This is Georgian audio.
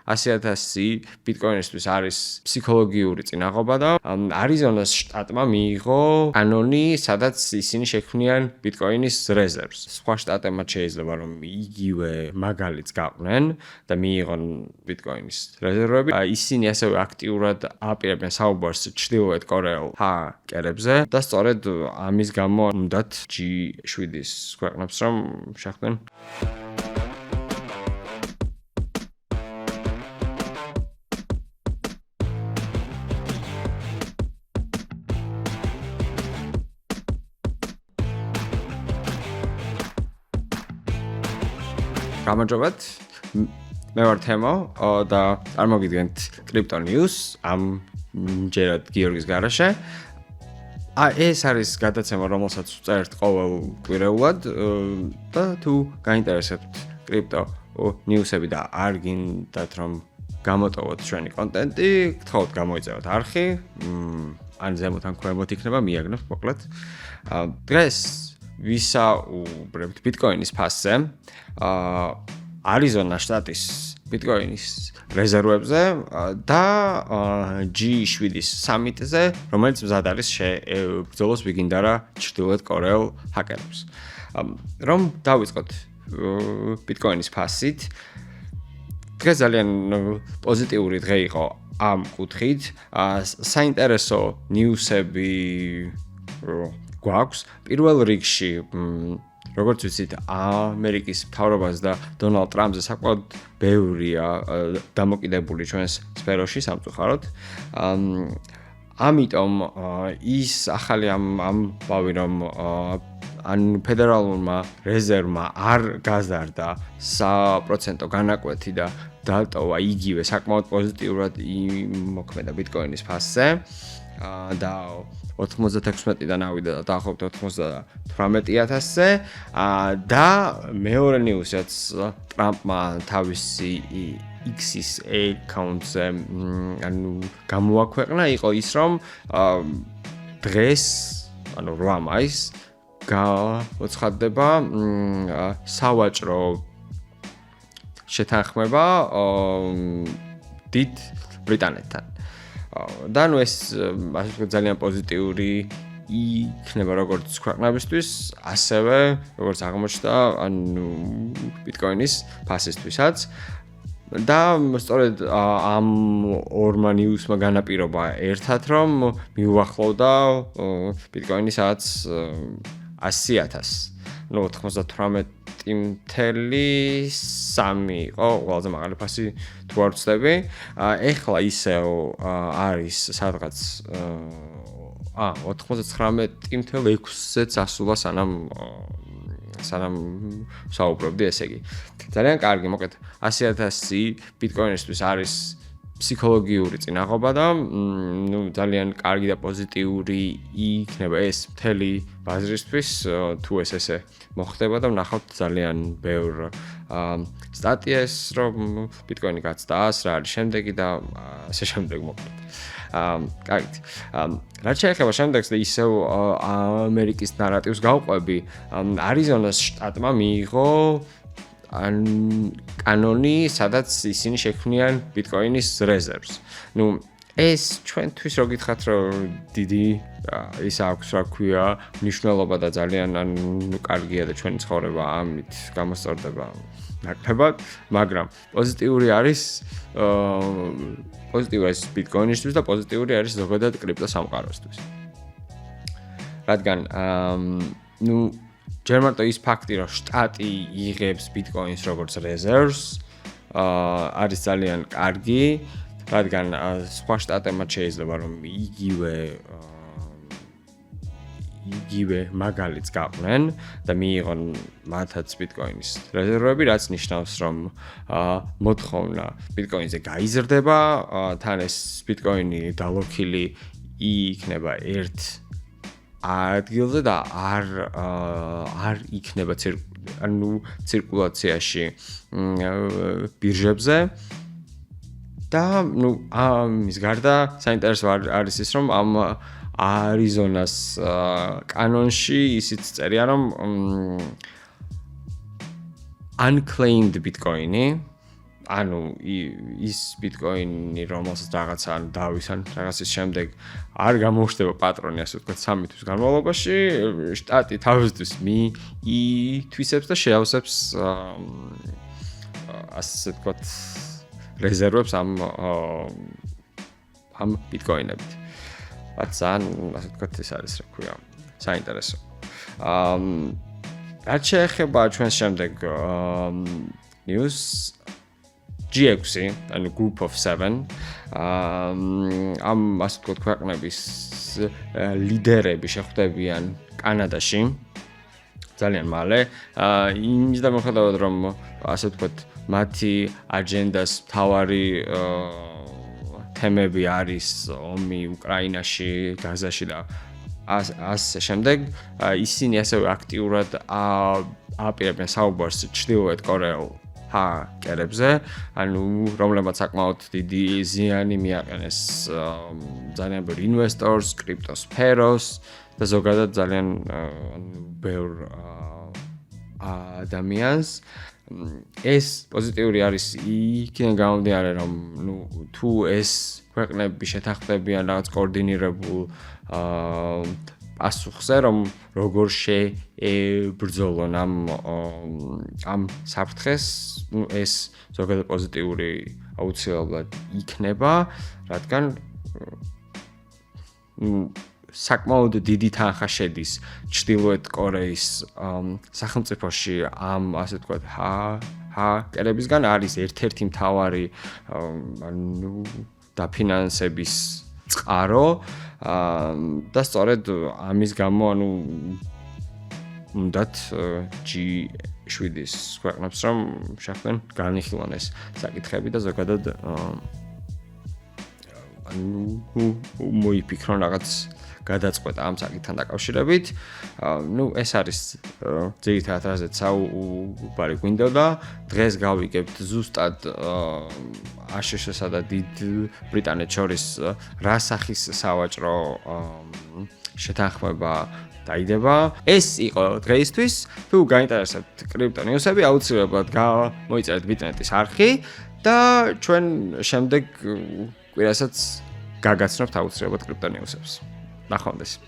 100,000 ბიტკოინისთვის არის ფსიქოლოგიური წინაღობა და არიზონას შტატმა მიიღო კანონი, სადაც ისინი შექმნიან ბიტკოინის რეზერვს. სხვა შტატებმა შეიძლება რომ იგივე მაგალითს გაყვნენ და მიიღონ ბიტკოინის რეზერვები. ისინი ასევე აქტიურად აპირებენ საუბარს ჩრდილოეთ კორეულ ჰაკერებზე და სწორედ ამის გამო უნდათ G7-ის ქვეყნებს რომ შეხვდნენ. გამარჯობათ. მე ვარ თემო და წარმოგიდგენთ Crypto News ამ ჯერად გიორგის გარაშე. ეს არის გადაცემა, რომელსაც ვწერთ ყოველ კვირეულად და თუ გაინტერესებთ Crypto News-ები და არ გინდათ რომ გამოტოვოთ ჩვენი კონტენტი, გთხოვთ გამოიწეროთ არხი, ან ზემოთ ან ქვემოთ იქნება, მიაგნოთ მოკლედ. დღეს ვისაუბრებთ ბიტკოინის ფასზე, არიზონა შტატის ბიტკოინის რეზერვებზე და G7-ის სამიტზე, რომელიც მზად არის ბრძოლას ვიგინდარა ჩრდილოეთ კორეულ ჰაკერებს. რომ დავიწყოთ ბიტკოინის ფასით, დღეს ძალიან პოზიტიური დღე იყო ამ კუთხით. საინტერესო ნიუსები გვაქვს. პირველ რიგში როგორც ვიცით, ამერიკის მთავრობას და დონალდ ტრამპზე საკმაოდ ბევრია დამოკიდებული ჩვენს სფეროში სამწუხაროდ. ამიტომ ის ახალი ამბავი რომ ან ფედერალურმა რეზერვმა არ გაზარდა საპროცენტო განაკვეთი და დატოვა იგივე საკმაოდ პოზიტიურად იმოქმედა ბიტკოინის ფასზე და 96-დან ავიდა დაახლოებით 98,000-ზე და მეორე ნიუსიც ტრამპმა თავისი X-ის აკაუნტზე გამოაქვეყნა იყო ის რომ დღეს ანუ 8 მაისს გამოცხადდება სავაჭრო შეთანხმება დიდ ბრიტანეთთან. და ნუ ეს ასე ვთქვათ ძალიან პოზიტიური იქნება როგორც ქვეყნებისთვის, ასევე როგორც აღმოჩნდა, ანუ ბიტკოინის ფასისთვისაც. და სწორედ ამ ორმა ნიუსმა განაპირობა ერთად, რომ მიუახლოვდა ბიტკოინი სადაც 100,000. ნუ 98.3 იყო ყველაზე მაღალი ფასი თუ არ ვცდები. ეხლა ისევ არის სადღაც 99.6-ზე ასულა სანამ საუბრობდი, ესე იგი. ძალიან კარგი, მოკლედ 100,000 ბიტკოინისთვის არის ფსიქოლოგიური წინაღობა და ნუ ძალიან კარგი და პოზიტიური იქნება ეს მთელი ბაზრისთვის, თუ ესე მოხდება და ვნახავთ ძალიან ბევრ სტატიას, რომ ბიტკოინი გაცდა 100, რა არის შემდეგი და ასე შემდეგ მოკლედ. კარგით. რაც შეეხება შემდეგს და ისევ ამერიკის ნარატივს გავყვები, არიზონას შტატმა მიიღო კანონი, სადაც ისინი შექმნიან ბიტკოინის რეზერვს. ნუ ეს ჩვენთვის რო გითხრათ, რომ დიდი ის აქვს, რა ქვია, მნიშვნელობა და ძალიან კარგია და ჩვენი ცხოვრება ამით გამოსწორდება ნაკლებად, მაგრამ პოზიტიური არის ბიტკოინისთვის და პოზიტიური არის ზოგადად კრიპტო სამყაროსთვის. რადგან ნუ ჯერ მარტო ის ფაქტი, რომ შტატი იღებს ბიტკოინს როგორც რეზერვს, არის ძალიან კარგი, რადგან სხვა შტატებმა შეიძლება რომ იგივე მაგალითს გაყვნენ და მიიღონ მათაც ბიტკოინის რეზერვები, რაც ნიშნავს, რომ მოთხოვნა ბიტკოინზე გაიზრდება, თან ეს ბიტკოინი დალოქილი იქნება ერთ ადგილზე და არ იქნება ცირკულაციაში ბირჟებზე და ნუ ამის გარდა საინტერესო არის ის, რომ ამ არიზონას კანონში ისიც წერია, რომ unclaimed bitcoin-ი ანუ ის ბიტკოინი რომელსაც რაღაცა ან დავისან რაღაცის შემდეგ არ გამოუშვება პატრონი ასე ვთქვათ 3 თვის განმავლობაში შტატი თავისთვის ითვისებს და შეავსებს ასე ვთქვათ რეზერვებს ამ ბიტკოინებით. ძალიან ასე ვთქვათ ეს არის რა ქვია საინტერესო. რაც შეეხება ჩვენს შემდეგ news G6, ანუ group of 7 ამ ასე ვთქვათ ქვეყნების ლიდერები შეხვდებიან კანადაში ძალიან მალე. იმის და მოხდებოდა რომ ასე ვთქვათ მათი აჯენდას მთავარი თემები არის ომი უკრაინაში, გაზაში და ასე შემდეგ. ისინი ასევე აქტიურად აპირებენ საუბარს ჩრდილოეთ კორეულ ჰაკერებზე, ანუ რომლებმაც საკმაოდ დიდი ზიანი მიაყენეს ძალიან ბევრ ინვესტორს, კრიპტოსფეროს და ზოგადად ძალიან ბევრ ადამიანს. ეს პოზიტიური არის იქიდან გამომდინარე, რომ თუ ეს ქვეყნები შეთანხმდებიან რაღაც კოორდინირებულ პასუხზე, რომ როგორ შეებრძოლონ ამ საფრთხეს, ეს ზოგადად პოზიტიური აუცილებლად იქნება, რადგან საკმაოდ დიდი თანხა შედის ჩრდილოეთ კორეის სახელმწიფოში ამ ასე ვთქვათ ჰაკერებისგან არის ერთ-ერთი მთავარი დაფინანსების წყარო და სწორედ ამის გამო უნდათ G7-ის ქვეყნებს რომ შეხვდნენ განიხილონ ეს საკითხები და ზოგადად მოიფიქრონ რაღაც გადაწყვეტა ამ საკითხთან დაკავშირებით. ეს არის ძირითადად რაზეც საუბარი გვინდოდა. დღეს გავიგებთ ზუსტად აშშ-სა და დიდ ბრიტანეთს შორის რა სახის სავაჭრო შეთანხმება დაიდება. ეს იყო დღეისთვის. თუ გაინტერესებთ კრიპტო ნიუსები, აუცილებლად მოიწერეთ ბიტნეტის არხი და ჩვენ შემდეგ კვირასაც გაგაცნობთ აუცილებლად კრიპტო ნიუსებს. ნახვამდის.